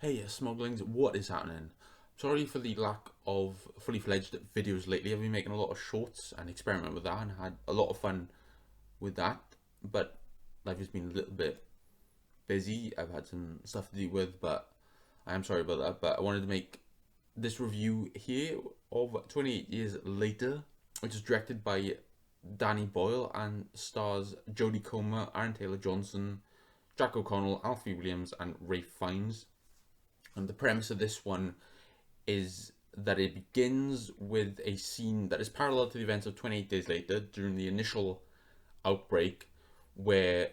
Hey, Smauglings, what is happening? Sorry for the lack of fully fledged videos lately. I've been making a lot of shorts and experiment with that and had a lot of fun with that. But life has been a little bit busy. I've had some stuff to deal with, but I am sorry about that. But I wanted to make this review here of 28 Years Later, which is directed by Danny Boyle and stars Jodie Comer, Aaron Taylor Johnson, Jack O'Connell, Alfie Williams, and Ray Fiennes. And the premise of this one is that it begins with a scene that is parallel to the events of 28 Days Later during the initial outbreak, where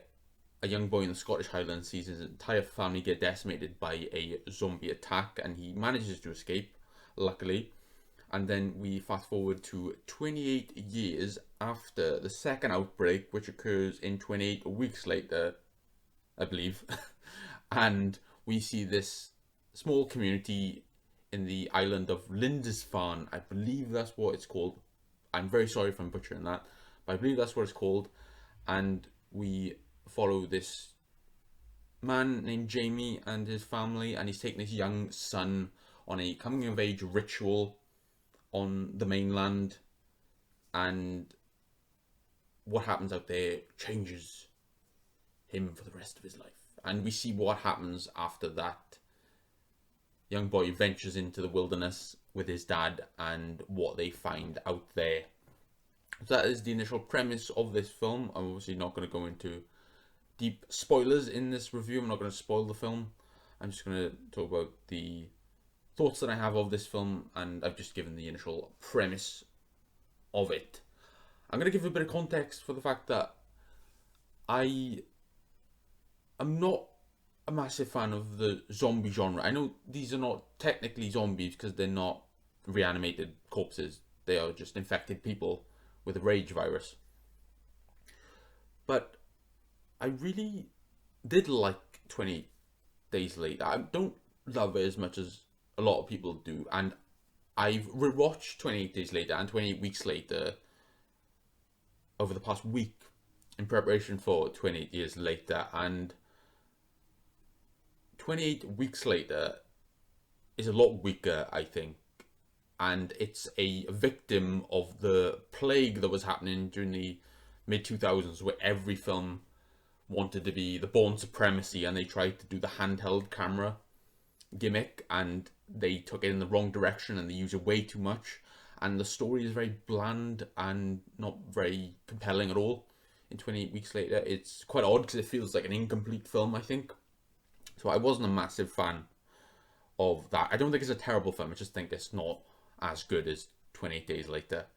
a young boy in the Scottish Highlands sees his entire family get decimated by a zombie attack and he manages to escape, luckily. And then we fast forward to 28 years after the second outbreak, which occurs in 28 weeks later, I believe. And we see this small community in the island of Lindisfarne. I believe that's what it's called. I'm very sorry if I'm butchering that, but I believe that's what it's called. And we follow this man named Jamie and his family, and he's taking his young son on a coming of age ritual on the mainland. And what happens out there changes him for the rest of his life. And we see what happens after that young boy ventures into the wilderness with his dad and what they find out there. So that is the initial premise of this film. I'm obviously not going to go into deep spoilers in this review. I'm not going to spoil the film. I'm just going to talk about the thoughts that I have of this film, and I've just given the initial premise of it. I'm going to give a bit of context for the fact that I am not a massive fan of the zombie genre. I know these are not technically zombies because they're not reanimated corpses. They are just infected people with a rage virus. But I really did like 20 Days Later. I don't love it as much as a lot of people do. And I've rewatched 28 Days Later and 28 Weeks Later over the past week in preparation for 28 Years Later. And 28 Weeks Later is a lot weaker, I think, and it's a victim of the plague that was happening during the mid 2000s, where every film wanted to be the Bourne Supremacy and they tried to do the handheld camera gimmick and they took it in the wrong direction and they use it way too much, and the story is very bland and not very compelling at all. In 28 Weeks Later, it's quite odd because it feels like an incomplete film, I think. So I wasn't a massive fan of that. I don't think it's a terrible film. I just think it's not as good as 28 Days Later.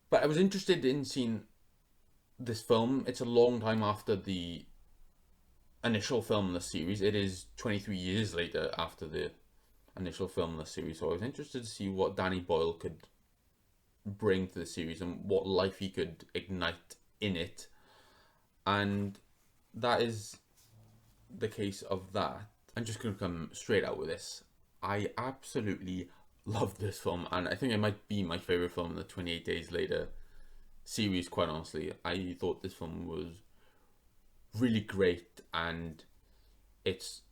But I was interested in seeing this film. It's a long time after the initial film in the series. It is 23 years later after the initial film in the series. So I was interested to see what Danny Boyle could bring to the series and what life he could ignite in it. And that is the case of that. I'm just going to come straight out with this. I absolutely love this film, and I think it might be my favourite film in the 28 Days Later series, quite honestly. I thought this film was really great, and it's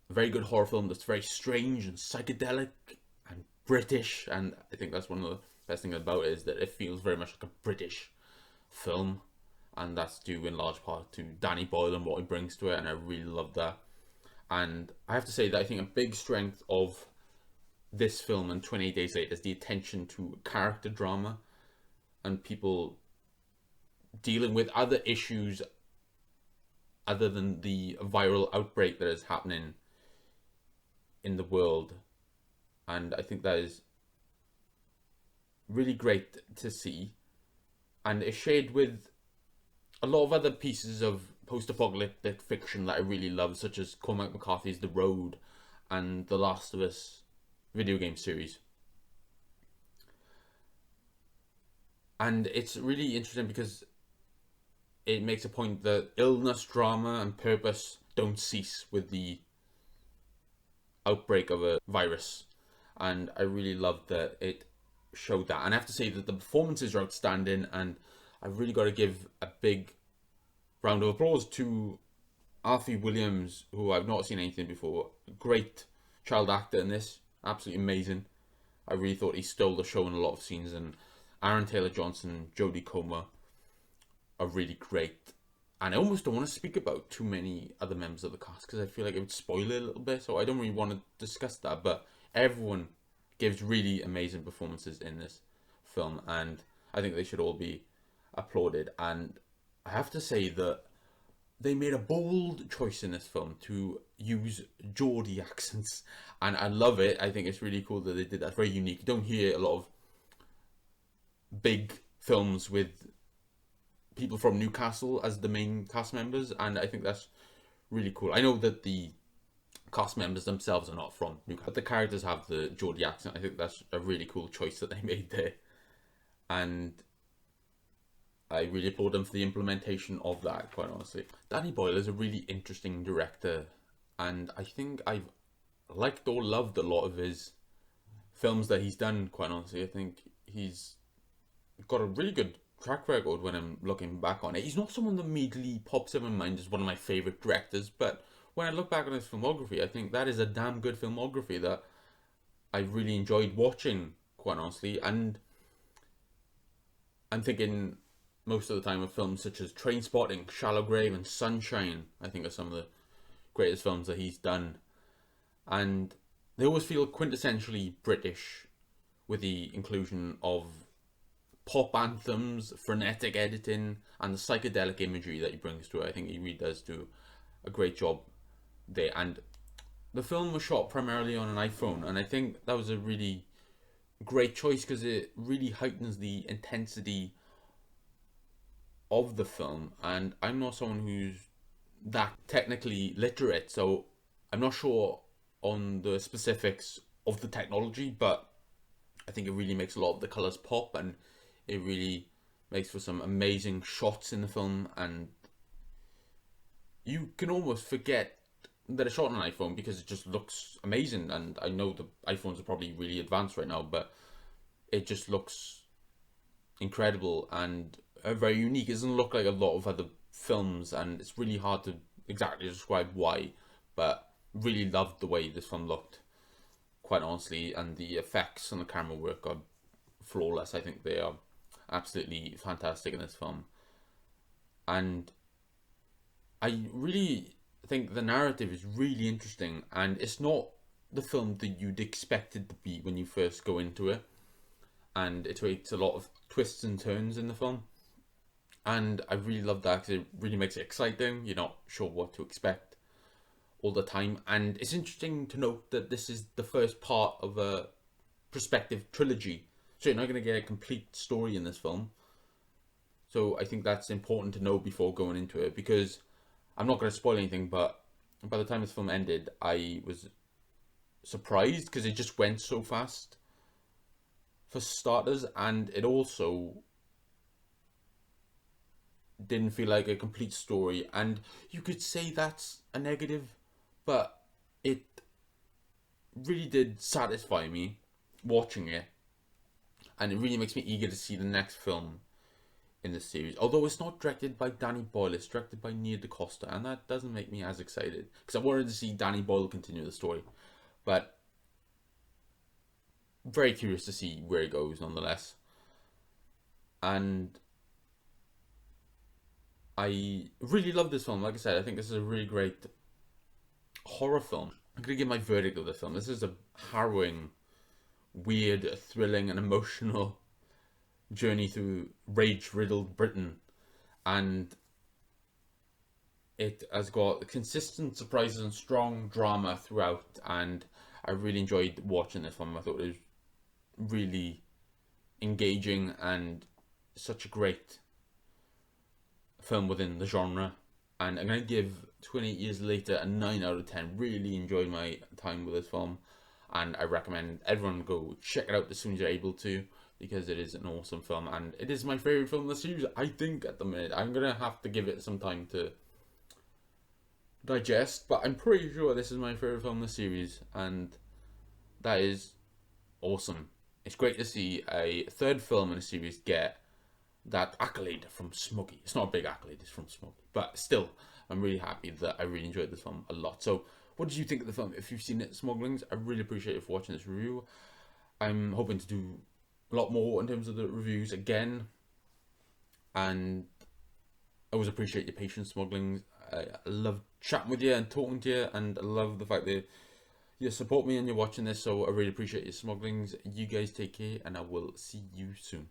a very good horror film that's very strange and psychedelic and British, and I think that's one of the best things about it, is that it feels very much like a British film. And that's due in large part to Danny Boyle and what he brings to it, and I really love that. And I have to say that I think a big strength of this film and 28 Days Later is the attention to character drama and people dealing with other issues other than the viral outbreak that is happening in the world. And I think that is really great to see, and it's shared with a lot of other pieces of post-apocalyptic fiction that I really love, such as Cormac McCarthy's The Road and The Last of Us video game series. And it's really interesting because it makes a point that illness, drama, and purpose don't cease with the outbreak of a virus. And I really loved that it showed that. And I have to say that the performances are outstanding, and I've really got to give a big round of applause to Alfie Williams, who I've not seen anything before, great child actor in this, absolutely amazing. I really thought he stole the show in a lot of scenes, and Aaron Taylor Johnson, Jodie Comer are really great. And I almost don't want to speak about too many other members of the cast because I feel like it would spoil it a little bit, so I don't really want to discuss that. But everyone gives really amazing performances in this film, and I think they should all be applauded. And I have to say that they made a bold choice in this film to use Geordie accents, and I love it. I think it's really cool that they did that. It's very unique. You don't hear a lot of big films with people from Newcastle as the main cast members, and I think that's really cool. I know that the cast members themselves are not from Newcastle, but the characters have the Geordie accent. I think that's a really cool choice that they made there, and I really applaud them for the implementation of that, quite honestly. Danny Boyle is a really interesting director, and I think I've liked or loved a lot of his films that he's done, quite honestly. I think he's got a really good track record when I'm looking back on it. He's not someone that immediately pops in my mind as one of my favourite directors, but when I look back on his filmography, I think that is a damn good filmography that I really enjoyed watching, quite honestly. And I'm thinking most of the time of films such as Trainspotting, Shallow Grave, and Sunshine, I think are some of the greatest films that he's done. And they always feel quintessentially British with the inclusion of pop anthems, frenetic editing, and the psychedelic imagery that he brings to it. I think he really does do a great job there. And the film was shot primarily on an iPhone, and I think that was a really great choice because it really heightens the intensity of the film. And I'm not someone who's that technically literate, so I'm not sure on the specifics of the technology, but I think it really makes a lot of the colors pop, and it really makes for some amazing shots in the film. And you can almost forget that it's shot on an iPhone because it just looks amazing. And I know the iPhones are probably really advanced right now, but it just looks incredible and very unique. It doesn't look like a lot of other films, and it's really hard to exactly describe why, but really loved the way this film looked, quite honestly. And the effects and the camera work are flawless. I think they are absolutely fantastic in this film. And I really think the narrative is really interesting, and it's not the film that you'd expect it to be when you first go into it. And it takes a lot of twists and turns in the film, and I really love that because it really makes it exciting. You're not sure what to expect all the time, and it's interesting to note that this is the first part of a prospective trilogy, so you're not going to get a complete story in this film. So I think that's important to know before going into it, because I'm not going to spoil anything, but by the time this film ended, I was surprised because it just went so fast, for starters, and it also didn't feel like a complete story. And you could say that's a negative, but it really did satisfy me watching it, and it really makes me eager to see the next film in the series. Although it's not directed by Danny Boyle, it's directed by Nia DaCosta, and that doesn't make me as excited because I wanted to see Danny Boyle continue the story. But very curious to see where it goes nonetheless. And I really love this film. Like I said, I think this is a really great horror film. I'm going to give my verdict of this film. This is a harrowing, weird, thrilling, and emotional journey through rage-riddled Britain. And it has got consistent surprises and strong drama throughout. And I really enjoyed watching this film. I thought it was really engaging and such a great film within the genre. And I'm going to give 28 Years Later a 9 out of 10. Really enjoyed my time with this film, and I recommend everyone go check it out as soon as you're able to, because it is an awesome film, and it is my favourite film in the series, I think, at the minute. I'm going to have to give it some time to digest, but I'm pretty sure this is my favourite film in the series, and that is awesome. It's great to see a third film in a series get that accolade from Smokey. It's not a big accolade, it's from Smokey, but still, I'm really happy that I really enjoyed this film a lot. So, what did you think of the film? If you've seen it, Smauglings, I really appreciate you for watching this review. I'm hoping to do a lot more in terms of the reviews again, and I always appreciate your patience, Smauglings. I love chatting with you and talking to you, and I love the fact that you support me and you're watching this, so I really appreciate your Smauglings. You guys take care, and I will see you soon.